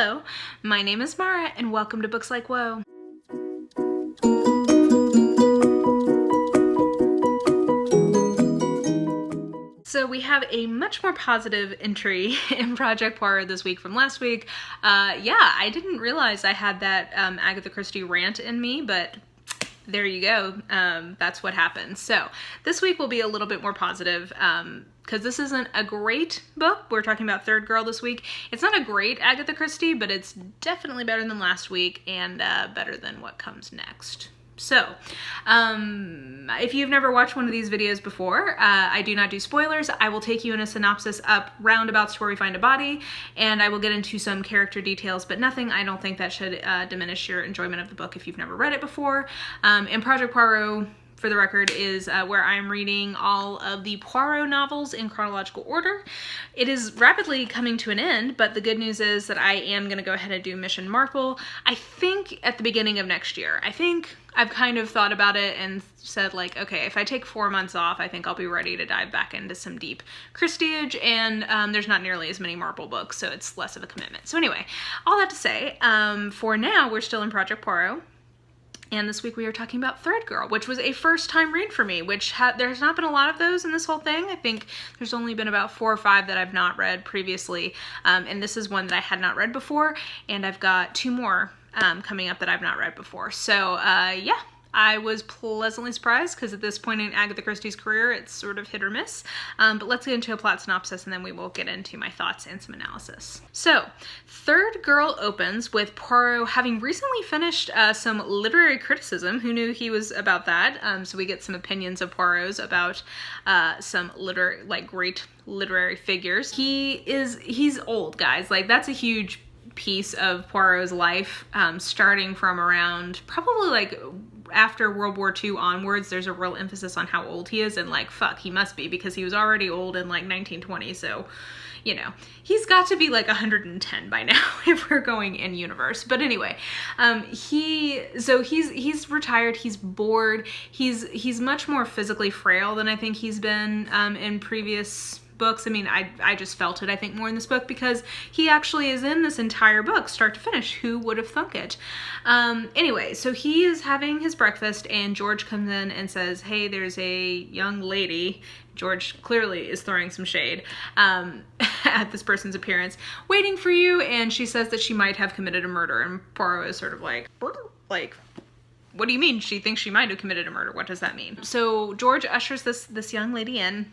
Hello, my name is Mara, and welcome to Books Like Whoa. So we have a much more positive entry in Project Poirot this week from last week. Yeah, I didn't realize I had that Agatha Christie rant in me, but there you go. That's what happened. So this week will be a little bit more positive because this isn't a great book. We're talking about Third Girl this week. It's not a great Agatha Christie, but it's definitely better than last week and better than what comes next. So, if you've never watched one of these videos before, I do not do spoilers. I will take you in a synopsis up roundabouts to where we find a body, and I will get into some character details, but nothing I don't think that should diminish your enjoyment of the book if you've never read it before. And Project Poirot, for the record, is where I'm reading all of the Poirot novels in chronological order. It is rapidly coming to an end, but the good news is that I am going to go ahead and do Mission Marple, I think at the beginning of next year. I think I've kind of thought about it and said, like, okay, if I take 4 months off, I think I'll be ready to dive back into some deep Christieage, and there's not nearly as many Marple books, so it's less of a commitment. So anyway, all that to say, for now, we're still in Project Poirot. And this week we are talking about Third Girl, which was a first-time read for me, which there's not been a lot of those in this whole thing. I think there's only been about 4 or 5 that I've not read previously, and this is one that I had not read before, and I've got 2 more coming up that I've not read before. So, yeah. I was pleasantly surprised because at this point in Agatha Christie's career, it's sort of hit or miss. But let's get into a plot synopsis and then we will get into my thoughts and some analysis. So, Third Girl opens with Poirot having recently finished some literary criticism. Who knew he was about that? So we get some opinions of Poirot's about some great literary figures. He's old, guys. Like, that's a huge piece of Poirot's life, starting from around probably after World War II onwards. There's a real emphasis on how old he is, and fuck, he must be, because he was already old in 1920, so you know, he's got to be 110 by now if we're going in universe. But anyway, he's retired, he's bored, he's much more physically frail than I think he's been in previous books. I mean, I just felt it, I think, more in this book because he actually is in this entire book, start to finish. Who would have thunk it? Anyway, so he is having his breakfast and George comes in and says, hey, there's a young lady. George clearly is throwing some shade at this person's appearance, waiting for you, and she says that she might have committed a murder, and Poirot is sort of like, what do you mean she thinks she might have committed a murder? What does that mean? So George ushers this young lady in.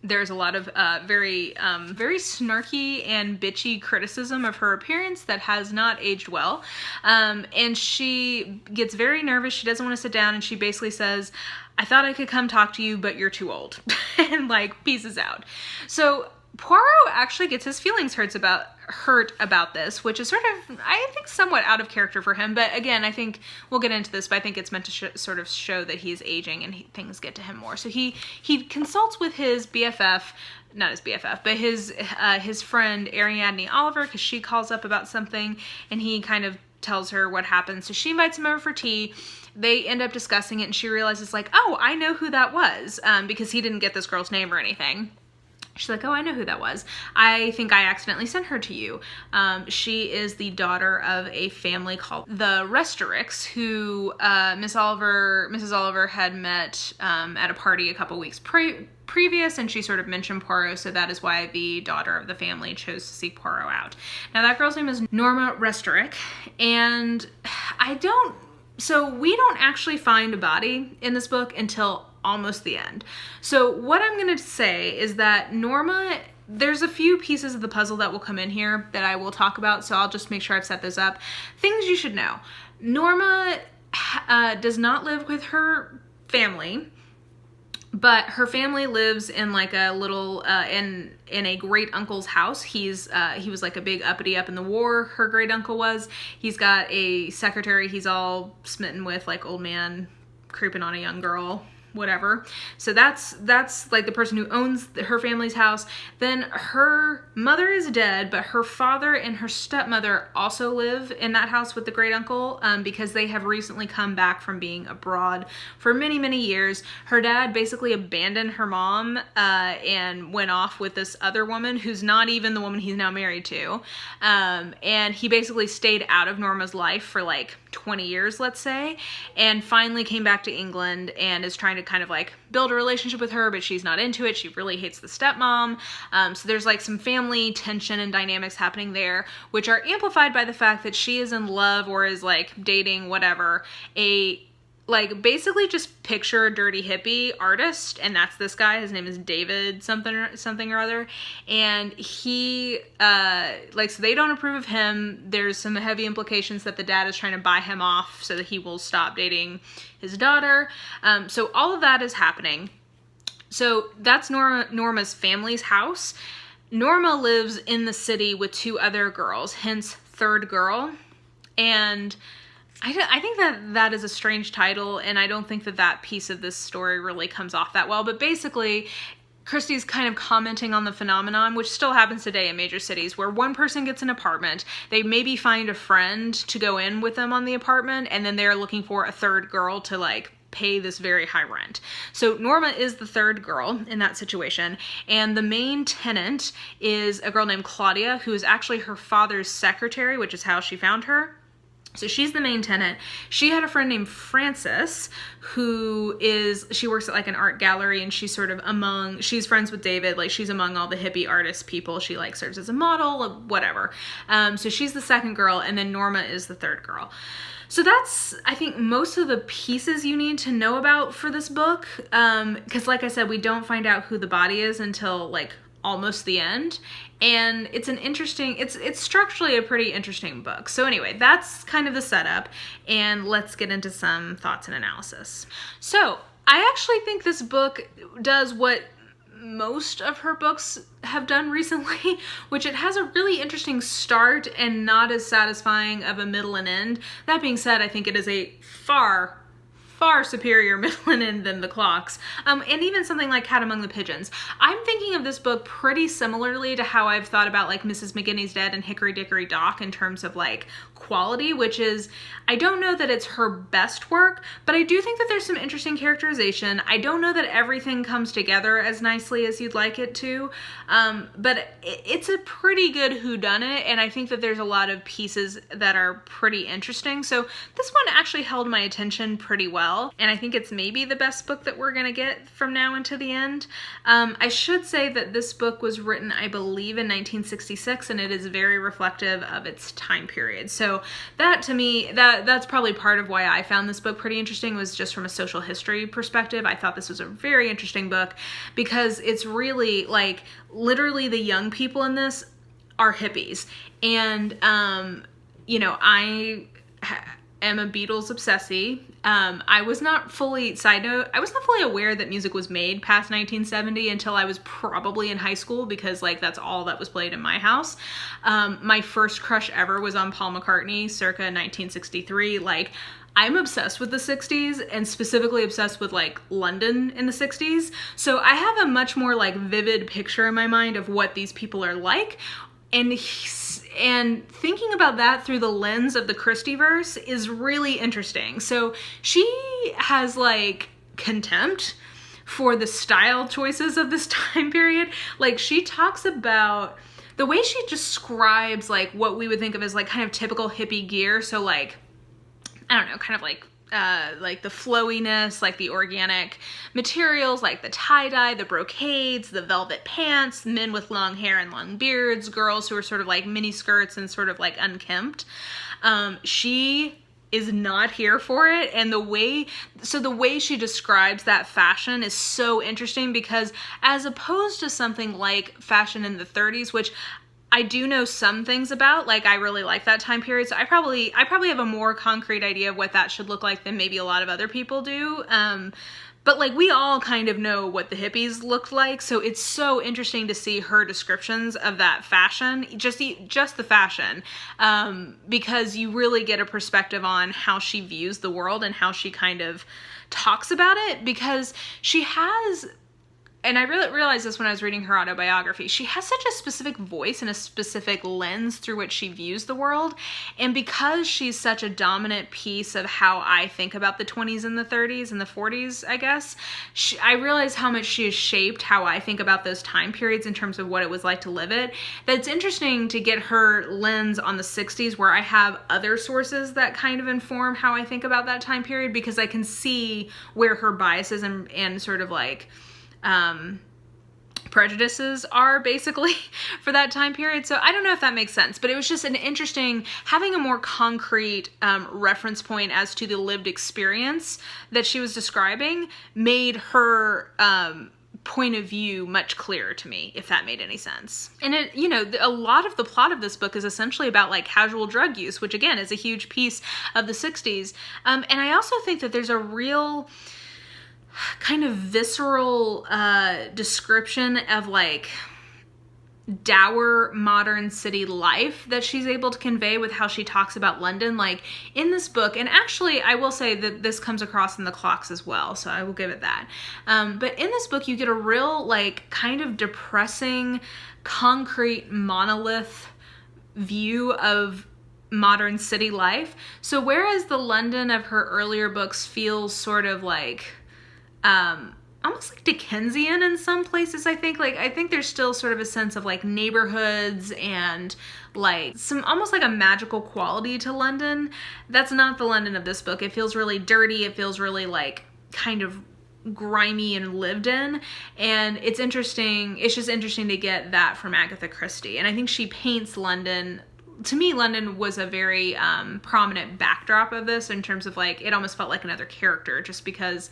There's a lot of very snarky and bitchy criticism of her appearance that has not aged well. And she gets very nervous. She doesn't want to sit down, and she basically says, I thought I could come talk to you, but you're too old. And pieces out. So Poirot actually gets his feelings hurt about this, which is sort of, I think, somewhat out of character for him. But again, I think we'll get into this, but I think it's meant to sort of show that he's aging and things get to him more. So he consults with his BFF, not his BFF, but his friend Ariadne Oliver, because she calls up about something, and he kind of tells her what happened. So she invites him over for tea. They end up discussing it, and she realizes oh, I know who that was, because he didn't get this girl's name or anything. She's like, oh, I know who that was. I think I accidentally sent her to you. She is the daughter of a family called the Restoricks, who Mrs. Oliver had met at a party a couple weeks previous, and she sort of mentioned Poirot, so that is why the daughter of the family chose to seek Poirot out. Now, that girl's name is Norma Restorick, and we don't actually find a body in this book until almost the end. So what I'm going to say is that Norma, there's a few pieces of the puzzle that will come in here that I will talk about, so I'll just make sure I've set those up. Things you should know. Norma does not live with her family, but her family lives in a little, in a great uncle's house. He was a big uppity up in the war, her great uncle was. He's got a secretary he's all smitten with, old man creeping on a young girl, whatever. So that's like the person who owns her family's house. Then her mother is dead, but her father and her stepmother also live in that house with the great uncle, because they have recently come back from being abroad for many, many years. Her dad basically abandoned her mom and went off with this other woman who's not even the woman he's now married to. And he basically stayed out of Norma's life for like 20 years, let's say, and finally came back to England and is trying to kind of like build a relationship with her, but she's not into it. She really hates the stepmom. So there's like some family tension and dynamics happening there, which are amplified by the fact that she is in love or is like dating whatever, like basically just picture a dirty hippie artist, and that's this guy. His name is David something or other, and he so they don't approve of him. There's some heavy implications that the dad is trying to buy him off so that he will stop dating his daughter. So all of that is happening. So that's Norma's family's house. Norma lives in the city with 2 other girls, hence third girl, and I think that is a strange title, and I don't think that piece of this story really comes off that well. But basically, Christie's kind of commenting on the phenomenon, which still happens today in major cities, where one person gets an apartment, they maybe find a friend to go in with them on the apartment, and then they're looking for a third girl to like pay this very high rent. So Norma is the third girl in that situation, and the main tenant is a girl named Claudia, who is actually her father's secretary, which is how she found her. So she's the main tenant. She had a friend named Frances, she works at like an art gallery, and she's sort of she's friends with David, like she's among all the hippie artist people. She like serves as a model, whatever. So she's the second girl, and then Norma is the third girl. So that's, I think, most of the pieces you need to know about for this book. Because like I said, we don't find out who the body is until like almost the end. And it's it's structurally a pretty interesting book. So anyway, that's kind of the setup, and let's get into some thoughts and analysis. So I actually think this book does what most of her books have done recently, which it has a really interesting start and not as satisfying of a middle and end. That being said, I think it is a far superior middle and end than The Clocks, and even something like Cat Among the Pigeons. I'm thinking of this book pretty similarly to how I've thought about like Mrs. McGinney's Dead and Hickory Dickory Dock in terms of like quality, which is, I don't know that it's her best work, but I do think that there's some interesting characterization. I don't know that everything comes together as nicely as you'd like it to, but it's a pretty good whodunit, and I think that there's a lot of pieces that are pretty interesting. So this one actually held my attention pretty well, and I think it's maybe the best book that we're gonna get from now until the end. I should say that this book was written, I believe, in 1966, and it is very reflective of its time period. So that, to me, that's probably part of why I found this book pretty interesting, was just from a social history perspective. I thought this was a very interesting book because it's really like literally the young people in this are hippies. And, you know, I am a Beatles obsessee. I was not fully, side note, I was not fully aware that music was made past 1970 until I was probably in high school, because like that's all that was played in my house. My first crush ever was on Paul McCartney circa 1963. Like, I'm obsessed with the 60s, and specifically obsessed with like London in the 60s. So I have a much more like vivid picture in my mind of what these people are like. And thinking about that through the lens of the Christieverse is really interesting. So she has like contempt for the style choices of this time period. Like, she talks about the way she describes like what we would think of as like kind of typical hippie gear. So like, I don't know, kind of like the flowiness, like the organic materials, like the tie-dye, the brocades, the velvet pants, men with long hair and long beards, girls who are sort of like mini skirts and sort of like unkempt. She is not here for it, and the way she describes that fashion is so interesting, because as opposed to something like fashion in the 30s, which I do know some things about, like I really like that time period, so I probably have a more concrete idea of what that should look like than maybe a lot of other people do. But like, we all kind of know what the hippies looked like, so it's so interesting to see her descriptions of that fashion, just the fashion, because you really get a perspective on how she views the world and how she kind of talks about it, because she has, and I really realized this when I was reading her autobiography, she has such a specific voice and a specific lens through which she views the world. And because she's such a dominant piece of how I think about the 20s and the 30s and the 40s, I guess, I realize how much she has shaped how I think about those time periods in terms of what it was like to live it. That it's interesting to get her lens on the 60s, where I have other sources that kind of inform how I think about that time period, because I can see where her biases and sort of like prejudices are basically for that time period. So I don't know if that makes sense, but it was just an interesting, having a more concrete reference point as to the lived experience that she was describing made her point of view much clearer to me, if that made any sense. And it, you know, a lot of the plot of this book is essentially about like casual drug use, which again is a huge piece of the 60s. And I also think that there's a real kind of visceral description of like dour modern city life that she's able to convey with how she talks about London, like in this book. And actually I will say that this comes across in The Clocks as well, so I will give it that. But in this book you get a real like kind of depressing, concrete monolith view of modern city life. So whereas the London of her earlier books feels sort of like almost like Dickensian in some places, I think. Like, I think there's still sort of a sense of like neighborhoods and like some almost like a magical quality to London. That's not the London of this book. It feels really dirty. It feels really like kind of grimy and lived in. And it's interesting. It's just interesting to get that from Agatha Christie. And I think she paints London. To me, London was a very prominent backdrop of this in terms of like, it almost felt like another character, just because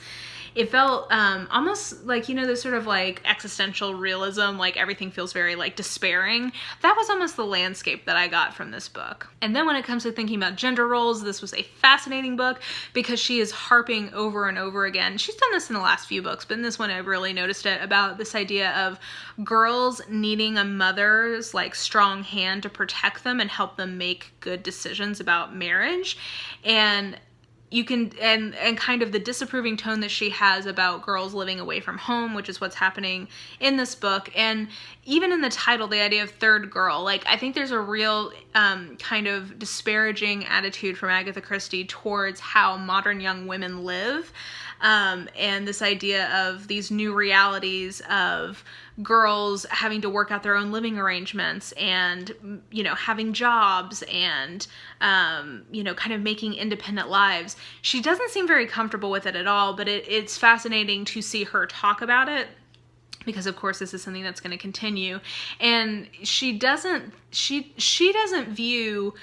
it felt almost like, you know, this sort of like existential realism, like everything feels very like despairing. That was almost the landscape that I got from this book. And then when it comes to thinking about gender roles, this was a fascinating book because she is harping over and over again. She's done this in the last few books, but in this one I really noticed it, about this idea of girls needing a mother's like strong hand to protect them and help them make good decisions about marriage. And you can, and kind of the disapproving tone that she has about girls living away from home, which is what's happening in this book. And even in the title, the idea of third girl, like I think there's a real kind of disparaging attitude from Agatha Christie towards how modern young women live. And this idea of these new realities of girls having to work out their own living arrangements and, you know, having jobs and, you know, kind of making independent lives. She doesn't seem very comfortable with it at all, but it's fascinating to see her talk about it, because of course this is something that's going to continue. And she doesn't view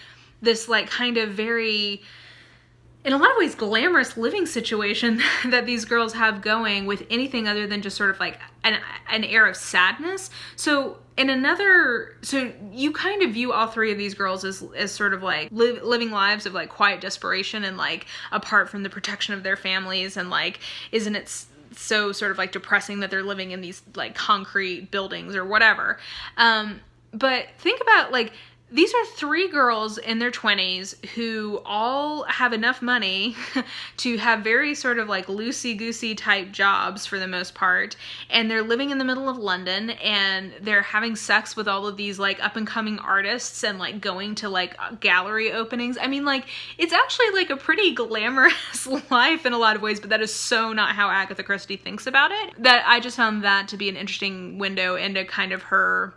this like kind of very, in a lot of ways, glamorous living situation that these girls have going with anything other than just sort of like an air of sadness. So you kind of view all three of these girls as sort of like living lives of like quiet desperation and like apart from the protection of their families, and like, isn't it so sort of like depressing that they're living in these like concrete buildings or whatever. But think about like, these are three girls in their 20s who all have enough money to have very sort of like loosey-goosey type jobs for the most part. And they're living in the middle of London and they're having sex with all of these like up and coming artists and like going to like gallery openings. I mean, like, it's actually like a pretty glamorous life in a lot of ways, but that is so not how Agatha Christie thinks about it. That I just found that to be an interesting window into kind of her,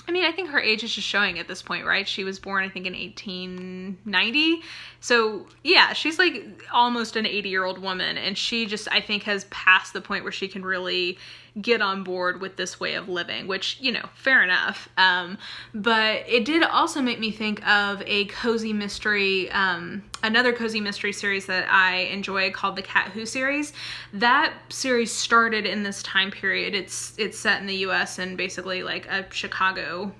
I mean, I think her age is just showing at this point, right? She was born, I think, in 1890. So, yeah, she's like almost an 80-year-old woman. And she just, I think, has passed the point where she can really get on board with this way of living, which, you know, fair enough. But it did also make me think of a cozy mystery, another cozy mystery series that I enjoy called the Cat Who series. That series started in this time period. It's set in the US and basically like a Chicago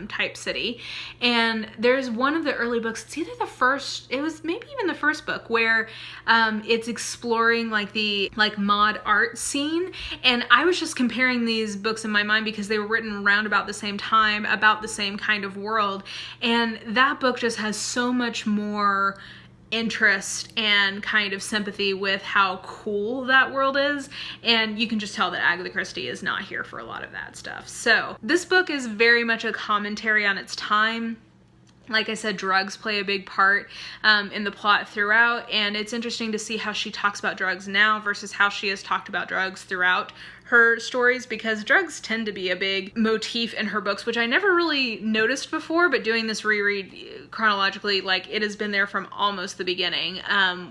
type city. And there's one of the early books, it's either the first, it was maybe even the first book, where it's exploring like the like mod art scene. And I was just comparing these books in my mind because they were written around about the same time, about the same kind of world. And that book just has so much more interest and kind of sympathy with how cool that world is, and you can just tell that Agatha Christie is not here for a lot of that stuff. So this book is very much a commentary on its time. Like I said, drugs play a big part in the plot throughout, and it's interesting to see how she talks about drugs now versus how she has talked about drugs throughout her stories, because drugs tend to be a big motif in her books, which I never really noticed before, but doing this reread chronologically, like, it has been there from almost the beginning,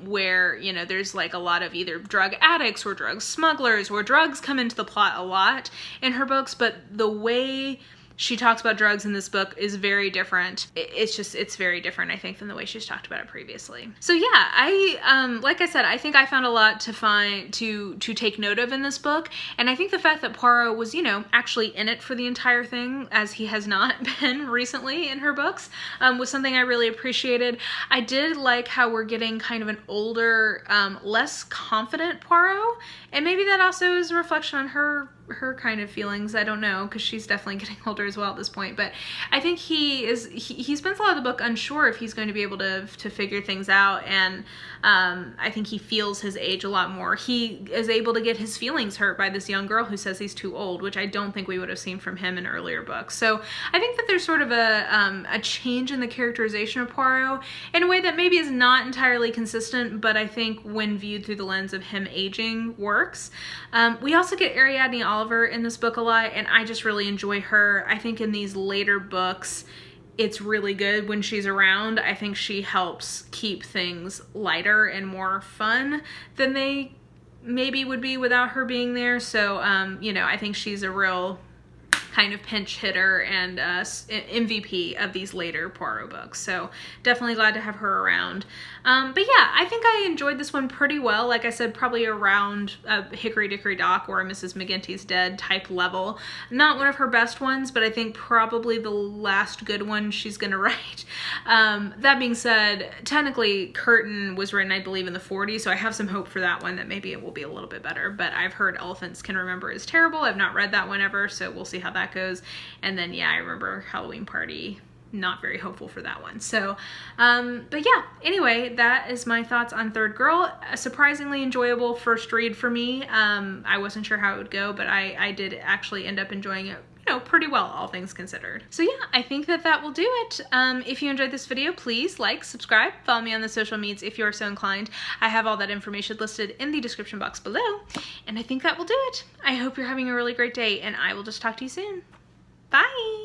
where, you know, there's like a lot of either drug addicts or drug smugglers, where drugs come into the plot a lot in her books, but the way she talks about drugs in this book is very different. It's very different, I think, than the way she's talked about it previously. So yeah, like I said, I think I found a lot to take note of in this book, and I think the fact that Poirot was, you know, actually in it for the entire thing, as he has not been recently in her books, was something I really appreciated. I did like how we're getting kind of an older, less confident Poirot, and maybe that also is a reflection on her kind of feelings. I don't know, because she's definitely getting older as well at this point, but I think he spends a lot of the book unsure if he's going to be able to figure things out, and I think he feels his age a lot more. He is able to get his feelings hurt by this young girl who says he's too old, which I don't think we would have seen from him in earlier books. So I think that there's sort of a change in the characterization of Poirot in a way that maybe is not entirely consistent, but I think when viewed through the lens of him aging works. We also get Ariadne Oliver in this book a lot, and I just really enjoy her. I think in these later books, it's really good when she's around. I think she helps keep things lighter and more fun than they maybe would be without her being there. So, you know, I think she's a real kind of pinch hitter and MVP of these later Poirot books. So definitely glad to have her around. But yeah, I think I enjoyed this one pretty well. Like I said, probably around Hickory Dickory Dock or Mrs. McGinty's Dead type level. Not one of her best ones, but I think probably the last good one she's gonna write. That being said, technically Curtain was written, I believe, in the 40s, so I have some hope for that one that maybe it will be a little bit better. But I've heard Elephants Can Remember is terrible. I've not read that one ever, so we'll see how that goes. And then yeah, I remember Halloween Party, not very hopeful for that one. So but yeah, anyway, that is my thoughts on Third Girl. A surprisingly enjoyable first read for me. I wasn't sure how it would go, but I did actually end up enjoying it, you know, pretty well, all things considered. So yeah, I think that will do it. If you enjoyed this video, please like, subscribe, follow me on the social medias if you are so inclined. I have all that information listed in the description box below, and I think that will do it. I hope you're having a really great day, and I will just talk to you soon. Bye!